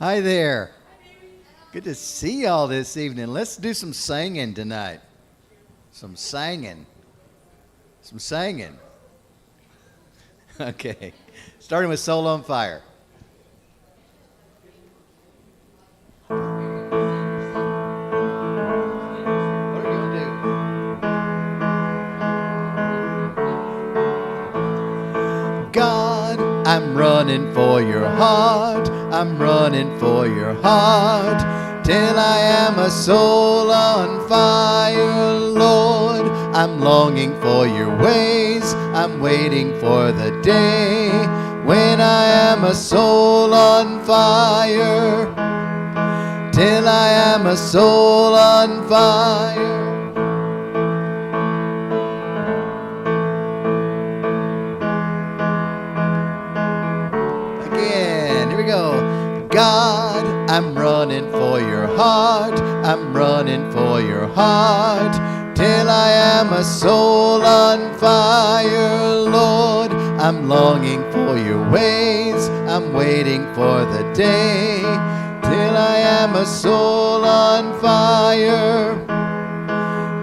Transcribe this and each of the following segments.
Hi there. Good to see y'all this evening. Let's do some singing tonight. Some singing. Okay. Starting with Soul on Fire. What are you going to do? God, I'm running for your heart. I'm running for your heart. Till I am a soul on fire, Lord. I'm longing for your ways. I'm waiting for the day when I am a soul on fire. Till I am a soul on fire. Again, here we go. God, I'm running for your heart. I'm running for your heart. Till I am a soul on fire, Lord. I'm longing for your ways. I'm waiting for the day. Till I am a soul on fire.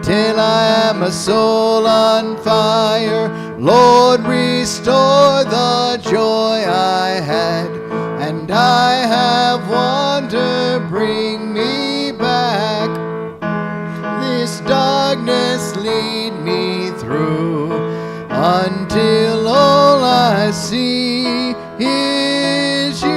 Till I am a soul on fire. Lord, restore the joy I had. And I have wandered, bring me back. This darkness lead me through, until all I see is you.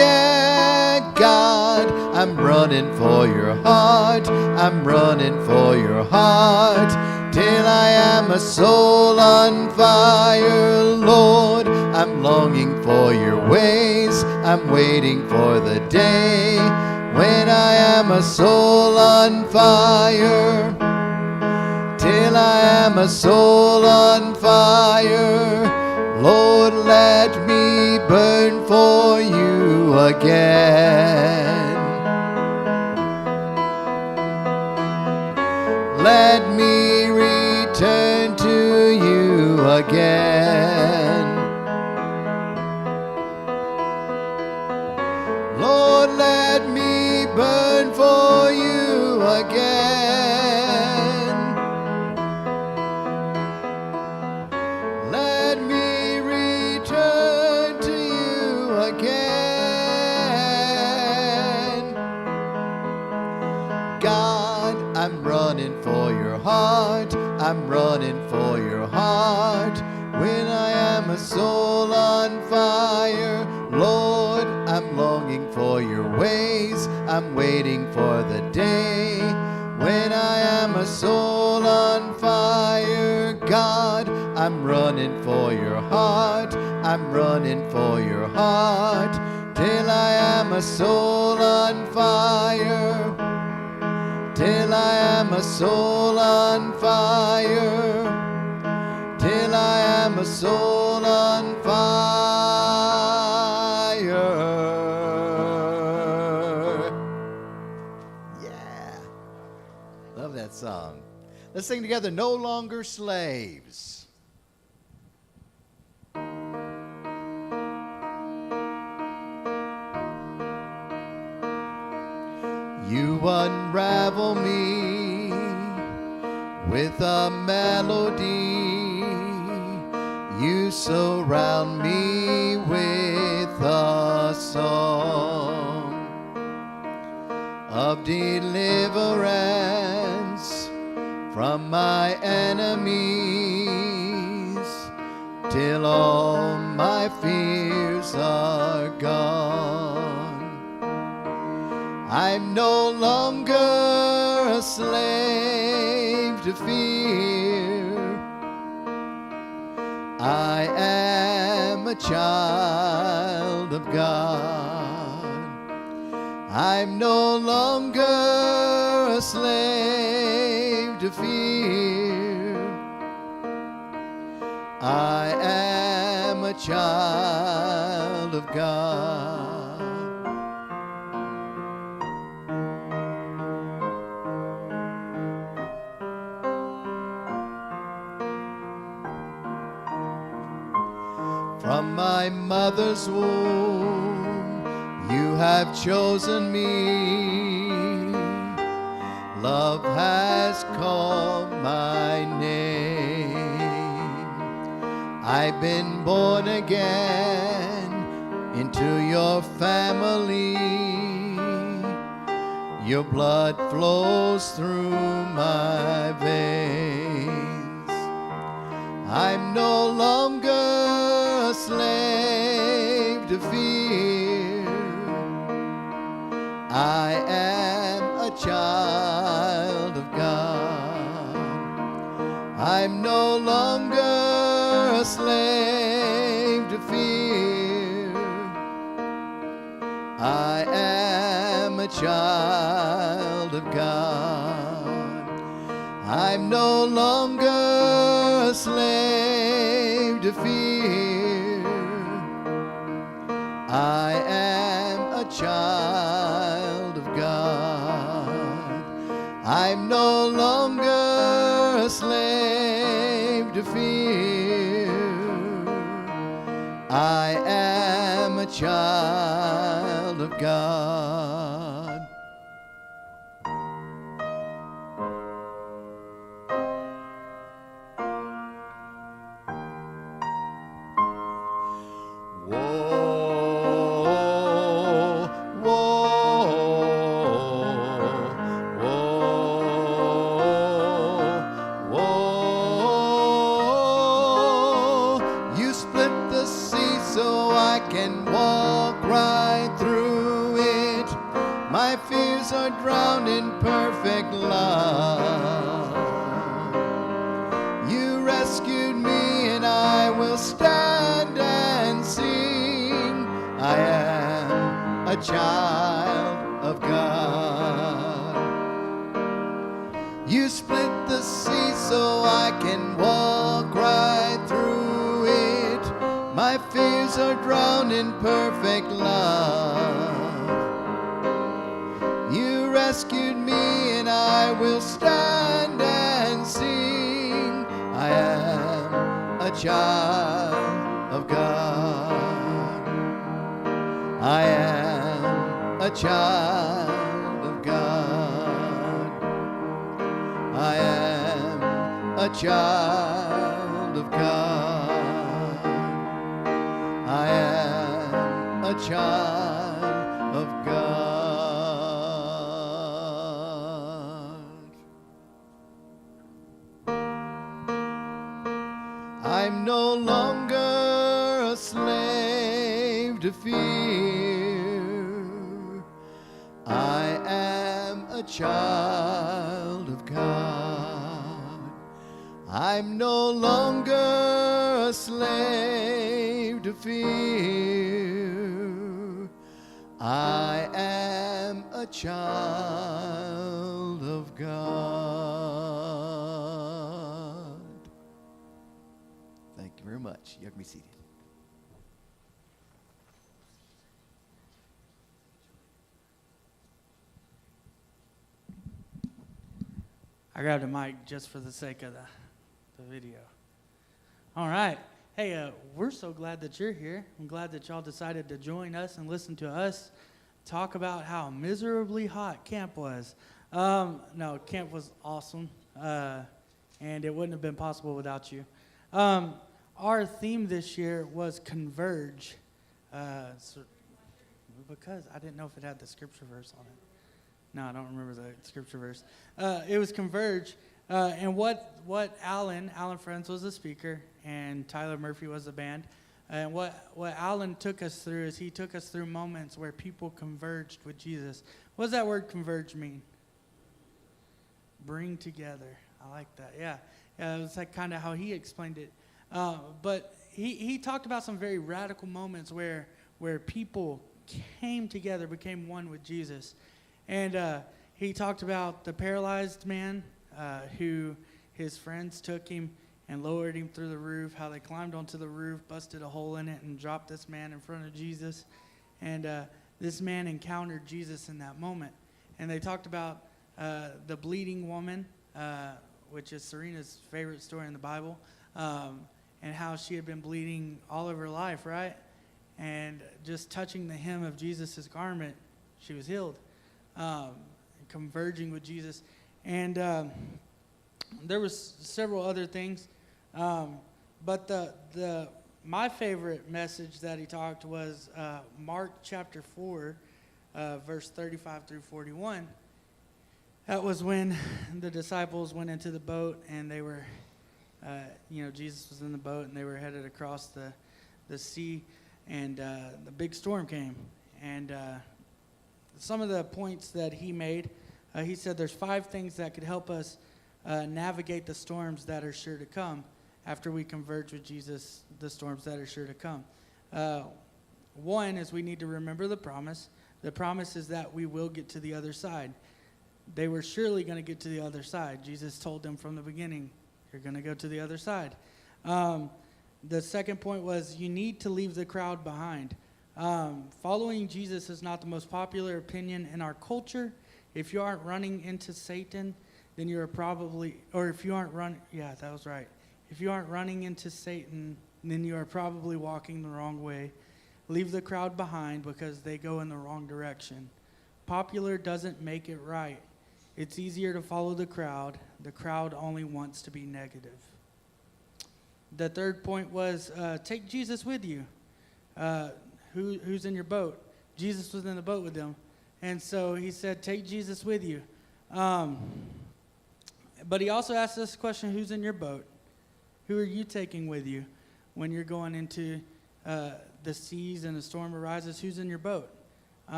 Yeah, God, I'm running for your heart. I'm running for your heart. Till I am a soul on fire, Lord. I'm longing for your ways. I'm waiting for the day when I am a soul on fire. Till I am a soul on fire. Lord, let me burn for you again. Let me return to you again. Lord, let me burn for you again. Let me return to you again. God, I'm running for your heart. I'm running for your heart. When I am a soul on fire, Lord, I'm longing for your ways. I'm waiting for the day when I am a soul on fire. God, I'm running for your heart. I'm running for your heart. Till I am a soul on fire. Till I am a soul on fire. Till I am a soul on fire. Yeah. Love that song. Let's sing together, No Longer Slaves. You unravel me with a melody. You surround me with a song of deliverance from my enemies, till all my fears are gone. I'm no longer a slave to fear. I am a child of God. I'm no longer a slave to fear. I am a child of God. From my mother's womb, you You have chosen me. Love has called my name. I've been born again into your family. Your blood flows through my veins. I'm no longer a slave to fear. I am a child of God. I'm no longer a slave to fear. I am a child of God. I'm no longer a slave to fear. I am a child of God. I'm no longer a slave to fear. I am a child of God. Whoa, whoa, whoa, whoa. You split the sea so I can walk right through it. My fears are drowned in perfect love. You rescued me and I will stand and sing. I am a child of God. You split the sea so I can walk right through it. My fears are drowned in perfect love. You rescued me and I will stand and sing. I am a child of God. I am a child of God. I am a child of God. I am a child of God. I'm no longer a slave to fear. I am a child of God. I'm no longer a slave to fear. I am a child of God. Thank you very much. You have me seated. I grabbed a mic just for the sake of the video. All right. Hey, we're so glad that you're here. I'm glad that y'all decided to join us and listen to us talk about how miserably hot camp was. No, camp was awesome, and it wouldn't have been possible without you. Our theme this year was Converge, because I didn't know if it had the scripture verse on it. No, I don't remember the scripture verse. It was Converge, and what Alan Friends was the speaker, and Tyler Murphy was the band. And what Alan took us through is he took us through moments where people converged with Jesus. What does that word converge mean? Bring together. I like that. Yeah, it was like kind of how he explained it. But he talked about some very radical moments where people came together, became one with Jesus. And he talked about the paralyzed man who his friends took him and lowered him through the roof, how they climbed onto the roof, busted a hole in it, and dropped this man in front of Jesus. And this man encountered Jesus in that moment. And they talked about the bleeding woman, which is Serena's favorite story in the Bible, and how she had been bleeding all of her life, right? and just touching the hem of Jesus' garment, she was healed, converging with Jesus. And there was several other things, but my favorite message that he talked was Mark chapter 4, verse 35 through 41. That was when the disciples went into the boat, and they were, Jesus was in the boat, and they were headed across the sea, and the big storm came. And some of the points that he made, he said there's 5 things that could help us navigate the storms that are sure to come after we converge with Jesus, the storms that are sure to come. One is we need to remember the promise. The promise is that we will get to the other side. They were surely going to get to the other side. Jesus told them from the beginning, you're going to go to the other side. The second point was you need to leave the crowd behind. Following Jesus is not the most popular opinion in our culture. If you aren't running into Satan, then you're probably, or if you aren't running, yeah, that was right. If you aren't running into Satan, then you are probably walking the wrong way. Leave the crowd behind because they go in the wrong direction. Popular doesn't make it right. It's easier to follow the crowd. The crowd only wants to be negative. The third point was take Jesus with you. Who's in your boat? Jesus was in the boat with them. And so he said, take Jesus with you. But he also asked this question, who's in your boat? Who are you taking with you when you're going into the seas and the storm arises? Who's in your boat?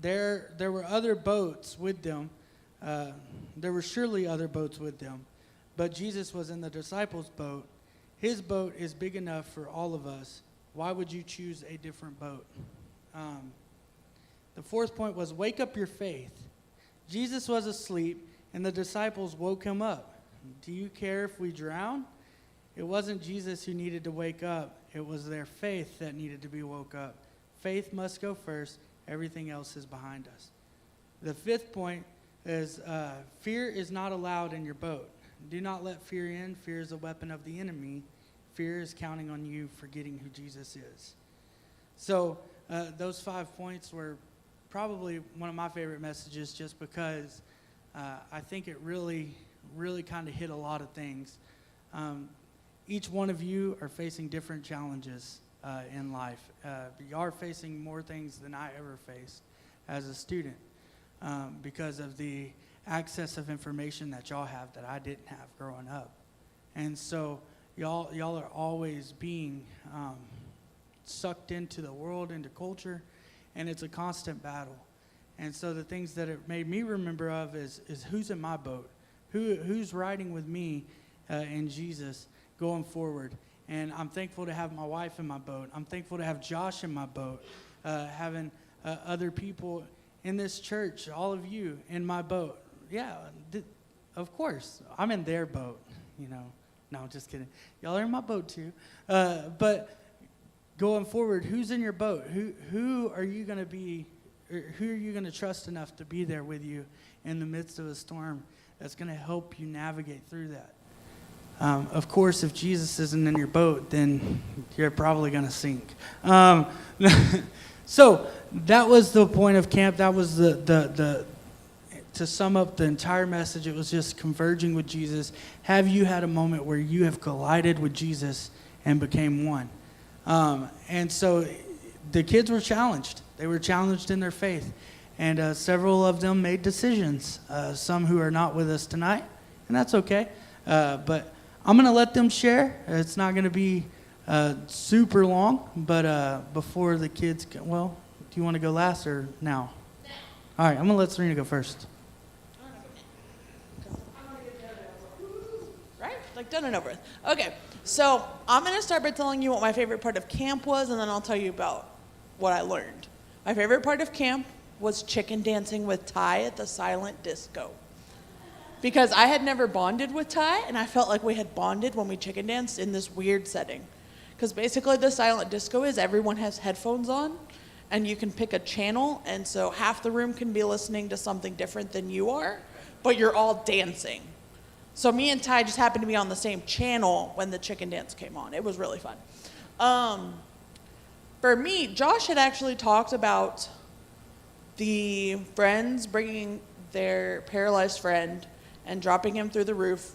There were other boats with them. There were surely other boats with them. But Jesus was in the disciples' boat. His boat is big enough for all of us. Why would you choose a different boat? The fourth point was wake up your faith. Jesus was asleep, and the disciples woke him up. Do you care if we drown? It wasn't Jesus who needed to wake up. It was their faith that needed to be woke up. Faith must go first. Everything else is behind us. The fifth point is fear is not allowed in your boat. Do not let fear in. Fear is a weapon of the enemy. Fear is counting on you forgetting who Jesus is. So those 5 points were probably one of my favorite messages just because I think it really, really kind of hit a lot of things. Each one of you are facing different challenges in life. You are facing more things than I ever faced as a student because of the access of information that y'all have that I didn't have growing up. And so y'all are always being sucked into the world, into culture, and it's a constant battle. And so the things that it made me remember of is who's in my boat, who's riding with me in Jesus going forward. And I'm thankful to have my wife in my boat. I'm thankful to have Josh in my boat, having other people in this church, all of you in my boat. Yeah, of course, I'm in their boat, No, just kidding. Y'all are in my boat too. But going forward, who's in your boat? Who are you going to be? Who are you going to trust enough to be there with you in the midst of a storm that's going to help you navigate through that? Of course, if Jesus isn't in your boat, then you're probably going to sink. So that was the point of camp. That was the to sum up the entire message. It was just converging with Jesus. Have you had a moment where you have collided with Jesus and became one? And so the kids were challenged. They were challenged in their faith. And several of them made decisions, some who are not with us tonight, and that's okay. But I'm going to let them share. It's not going to be super long, but before the kids go, well, do you want to go last or now? All right, I'm going to let Serena go first. Right? Like done and over with. Okay, so I'm going to start by telling you what my favorite part of camp was, and then I'll tell you about what I learned. My favorite part of camp was chicken dancing with Ty at the silent disco. Because I had never bonded with Ty, and I felt like we had bonded when we chicken danced in this weird setting. Because basically the silent disco is everyone has headphones on, and you can pick a channel, and so half the room can be listening to something different than you are, but you're all dancing. So me and Ty just happened to be on the same channel when the chicken dance came on. It was really fun. for me, Josh had actually talked about the friends bringing their paralyzed friend and dropping him through the roof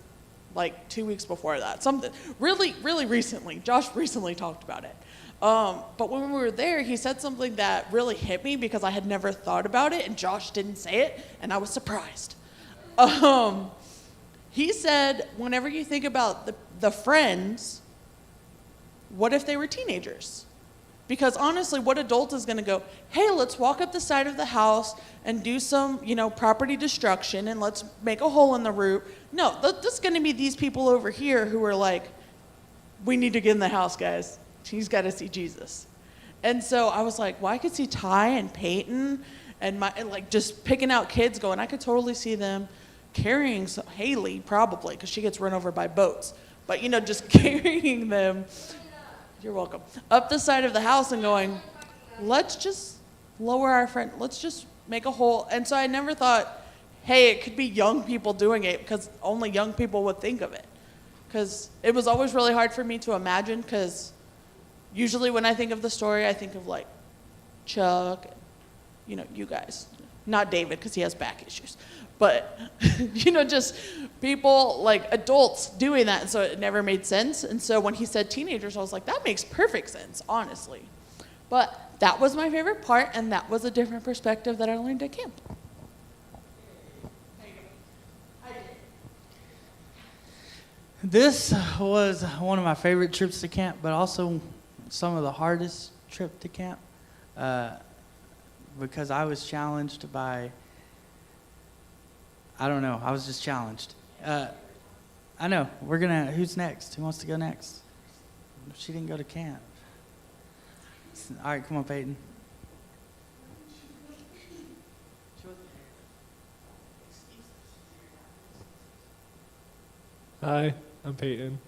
like 2 weeks before that. Something really, really recently. Josh recently talked about it. But when we were there, he said something that really hit me because I had never thought about it, and Josh didn't say it, and I was surprised. He said, whenever you think about the friends, what if they were teenagers? Because honestly, what adult is going to go, hey, let's walk up the side of the house and do some, property destruction, and let's make a hole in the roof? No, that's going to be these people over here who are like, we need to get in the house, guys. He's got to see Jesus. And so I was like, well, I could see Ty and Peyton and just picking out kids going, I could totally see them carrying Haley, probably, because she gets run over by boats. But, just carrying them, you're welcome, up the side of the house and going, let's just lower our friend, let's just make a hole. And so I never thought, hey, it could be young people doing it, because only young people would think of it. Because it was always really hard for me to imagine, because usually when I think of the story, I think of like Chuck, and, you guys. Not David, because he has back issues. But, just people, like adults doing that. And so it never made sense. And so when he said teenagers, I was like, that makes perfect sense, honestly. But that was my favorite part, and that was a different perspective that I learned at camp. This was one of my favorite trips to camp, but also some of the hardest trip to camp, because I was challenged by, I don't know, I was just challenged. I know, who's next? Who wants to go next? She didn't go to camp. All right, come on, Peyton. Hi, I'm Peyton.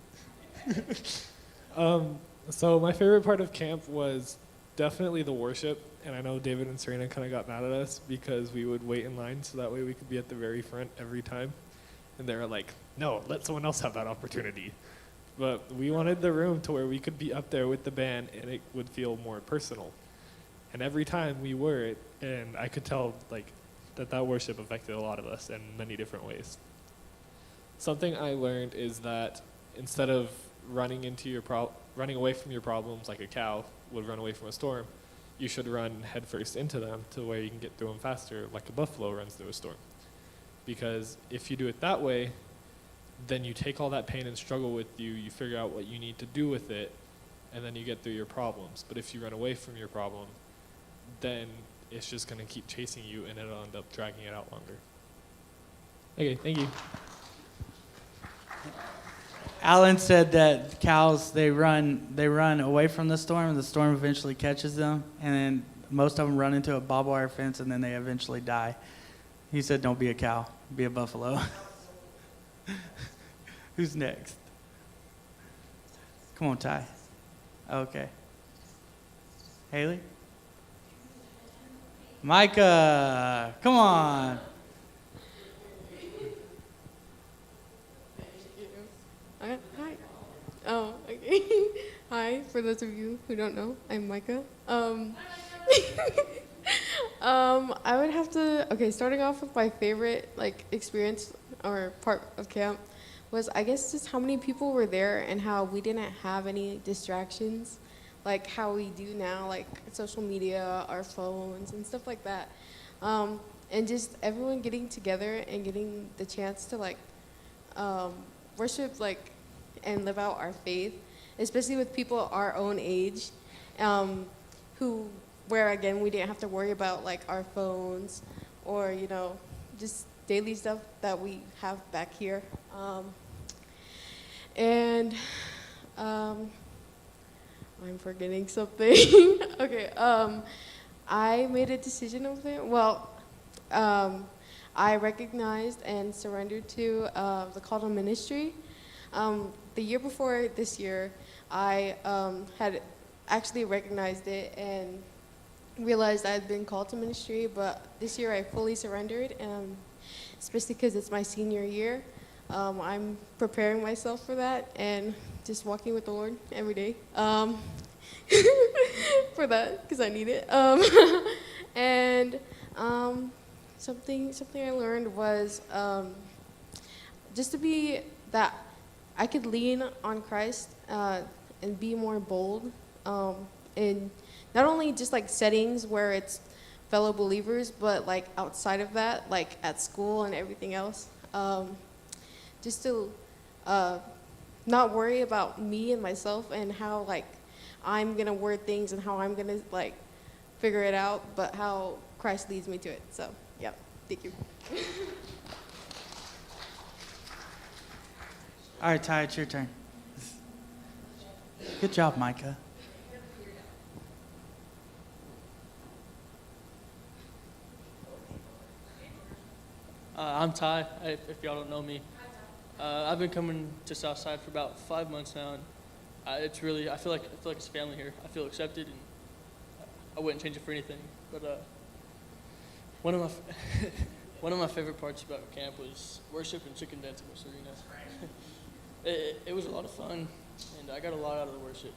So my favorite part of camp was definitely the worship, and I know David and Serena kind of got mad at us because we would wait in line so that way we could be at the very front every time. And they were like, no, let someone else have that opportunity. But we wanted the room to where we could be up there with the band and it would feel more personal. And every time we were, and I could tell that worship affected a lot of us in many different ways. Something I learned is that instead of running away from your problems like a cow would run away from a storm, you should run headfirst into them to where you can get through them faster, like a buffalo runs through a storm. Because if you do it that way, then you take all that pain and struggle with you, you figure out what you need to do with it, and then you get through your problems. But if you run away from your problem, then it's just going to keep chasing you, and it'll end up dragging it out longer. Okay, thank you. Alan said that cows, they run away from the storm eventually catches them, and then most of them run into a barbed wire fence, and then they eventually die. He said, don't be a cow, be a buffalo. Who's next? Come on, Ty. Okay. Haley? Micah, come on. Hi. Oh, okay. Hi, for those of you who don't know, I'm Micah. I would have to, starting off with my favorite, experience or part of camp was, I guess, just how many people were there and how we didn't have any distractions, like how we do now, like social media, our phones, and stuff like that. And just everyone getting together and getting the chance to, worship, and live out our faith, especially with people our own age, where again we didn't have to worry about our phones or just daily stuff that we have back here. I'm forgetting something. Okay. I made a decision over there. Well, I recognized and surrendered to the call to ministry. The year before this year, I had actually recognized it and realized I had been called to ministry, but this year I fully surrendered, especially because it's my senior year. I'm preparing myself for that and just walking with the Lord every day. for that because I need it. And something I learned was just to be that I could lean on Christ and be more bold in not only just like settings where it's fellow believers, but like outside of that, like at school and everything else. Just to not worry about me and myself and how like I'm gonna word things and how I'm gonna like figure it out, but how Christ leads me to it. So, yeah, thank you. All right, Ty, it's your turn. Good job, Micah. I'm Ty, if y'all don't know me. I've been coming to Southside for about 5 months now, and it's really, I feel like it's family here. I feel accepted, and I wouldn't change it for anything. But one of my favorite parts about camp was worship and chicken dancing with Serena. It was a lot of fun, and I got a lot out of the worship.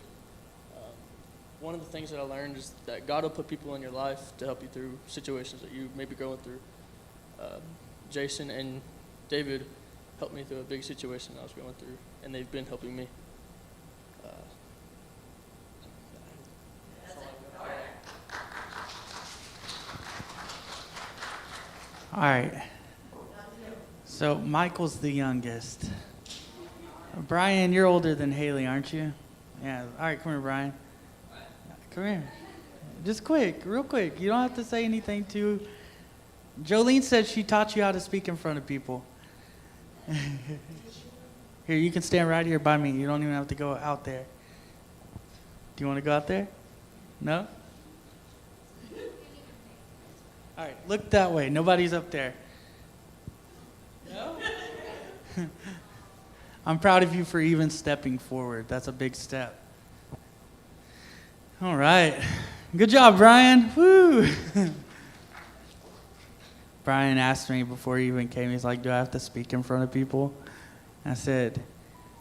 One of the things that I learned is that God will put people in your life to help you through situations that you may be going through. Jason and David helped me through a big situation I was going through, and they've been helping me. All right. So Michael's the youngest. Brian, you're older than Haley, aren't you? Yeah. All right, come here, Brian. Come here. Just quick, real quick. You don't have to say anything too. Jolene said she taught you how to speak in front of people. Here, you can stand right here by me. You don't even have to go out there. Do you want to go out there? No? All right, look that way. Nobody's up there. No? I'm proud of you for even stepping forward. That's a big step. All right. Good job, Brian. Woo! Brian asked me before he even came, he's like, do I have to speak in front of people? And I said,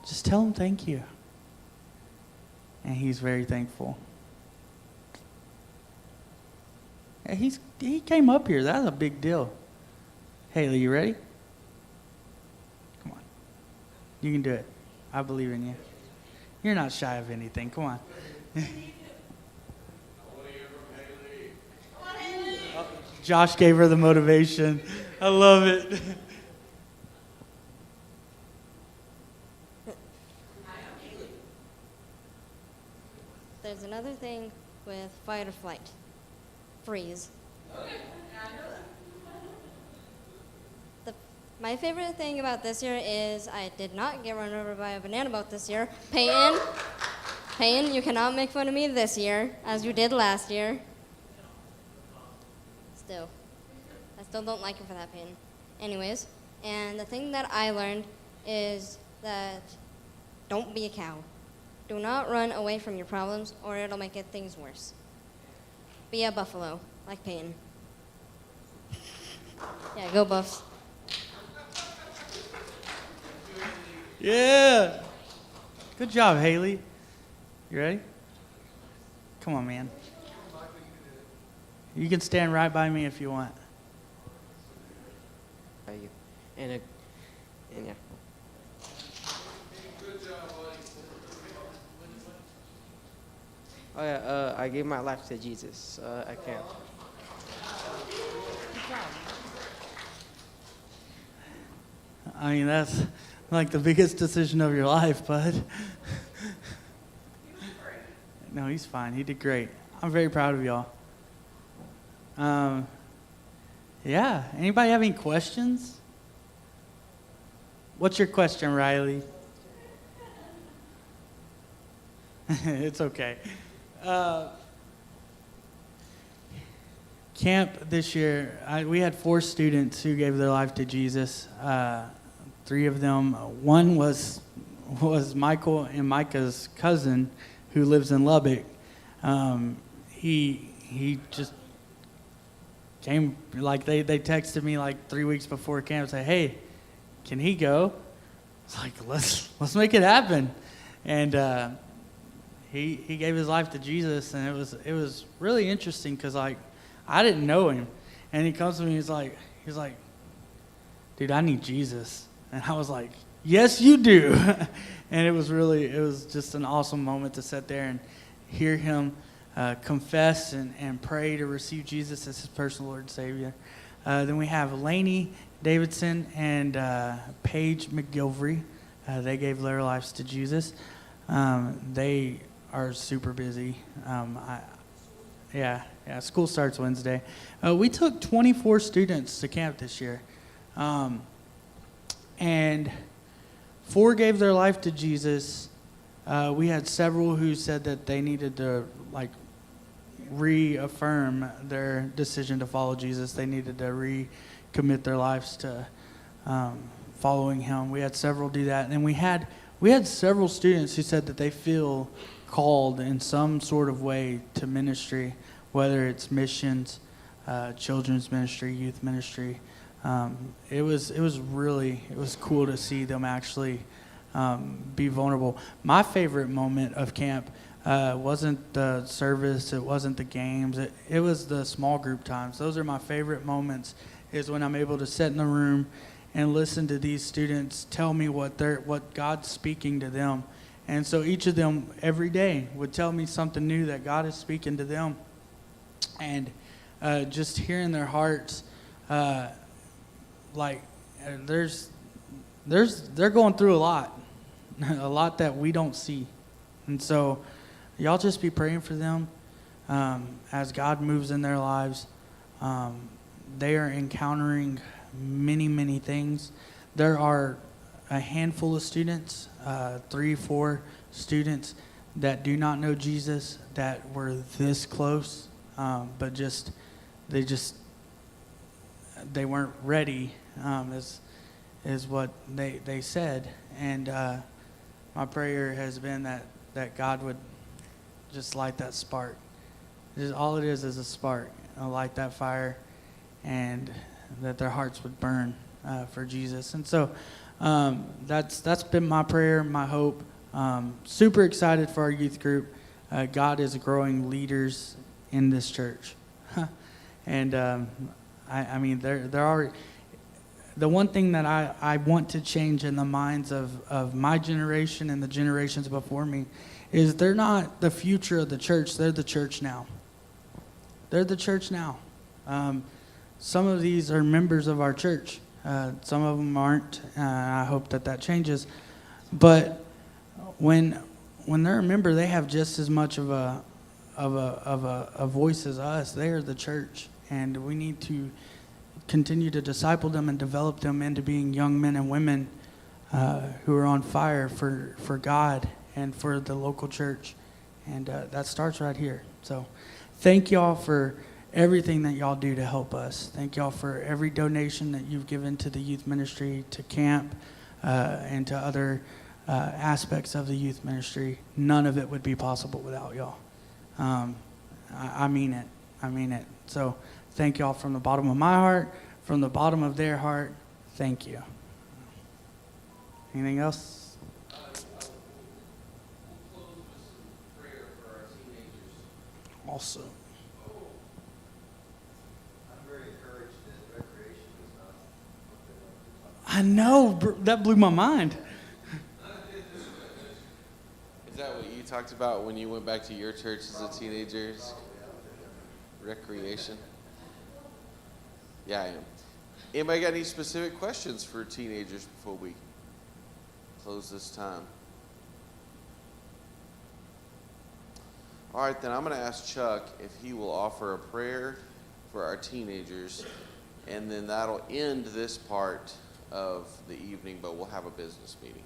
just tell them thank you. And he's very thankful. Yeah, he came up here. That's a big deal. Haley, you ready? Come on. You can do it. I believe in you. You're not shy of anything. Come on. Josh gave her the motivation. I love it. There's another thing with fight or flight. Freeze. My favorite thing about this year is I did not get run over by a banana boat this year. Peyton, you cannot make fun of me this year, as you did last year. I still don't like you for that, Peyton. Anyways, and the thing that I learned is that don't be a cow. Do not run away from your problems, or it'll make things worse. Be a buffalo, like Peyton. Yeah, go Buffs. Yeah. Good job, Haley. You ready? Come on, man. You can stand right by me if you want. And yeah. Oh yeah, I gave my life to Jesus at camp. I mean, that's like the biggest decision of your life, bud. No, he's fine. He did great. I'm very proud of y'all. Yeah. Anybody have any questions? What's your question, Riley? It's okay. Camp this year, we had 4 students who gave their life to Jesus. 3 of them, one was Michael and Micah's cousin who lives in Lubbock. He just came, like they texted me like 3 weeks before camp and said, hey, can he go? It's like, let's make it happen. And he gave his life to Jesus, and it was really interesting because like I didn't know him, and he comes to me, he's like, dude, I need Jesus, and I was like, yes, you do, and it was just an awesome moment to sit there and hear him confess and pray to receive Jesus as his personal Lord and Savior. Then we have Lainey Davidson and Paige McGilvery. They gave their lives to Jesus. They are super busy. School starts Wednesday. We took 24 students to camp this year. And 4 gave their life to Jesus. We had several who said that they needed to reaffirm their decision to follow Jesus. They needed to recommit their lives to following him. We had several do that. And we had several students who said that they feel called in some sort of way to ministry, whether it's missions, children's ministry, youth ministry. It was cool to see them actually be vulnerable. My favorite moment of camp wasn't the service, it wasn't the games, it was the small group times. Those are my favorite moments, is when I'm able to sit in the room and listen to these students tell me what God's speaking to them. And so each of them every day would tell me something new that God is speaking to them. And just hearing their hearts, they're going through a lot that we don't see. And so y'all just be praying for them as God moves in their lives. They are encountering many, many things. There are a handful of students, 3-4 students that do not know Jesus, that were this close, but they weren't ready, is what they said. And my prayer has been that God would just light that spark. All it is a spark, light that fire, and that their hearts would burn for Jesus. And so that's been my prayer, my hope. Super excited for our youth group. God is growing leaders in this church. And I mean, there are, the one thing that I want to change in the minds of my generation and the generations before me is they're not the future of the church, they're the church now. They're the church now. Some of these are members of our church. Some of them aren't. I hope that changes. But when they're a member, they have just as much of a voice as us. They are the church, and we need to continue to disciple them and develop them into being young men and women who are on fire for God and for the local church. And that starts right here. So thank y'all for everything that y'all do to help us. Thank y'all for every donation that you've given to the youth ministry, to camp, and to other aspects of the youth ministry. None of it would be possible without y'all. I mean it. I mean it. So thank y'all from the bottom of my heart, from the bottom of their heart. Thank you. Anything else? Awesome. I know, that blew my mind. Is that what you talked about when you went back to your church as a teenager? Recreation? Yeah, I am. Anybody got any specific questions for teenagers before we close this time? All right, then I'm going to ask Chuck if he will offer a prayer for our teenagers, and then that'll end this part of the evening, but we'll have a business meeting.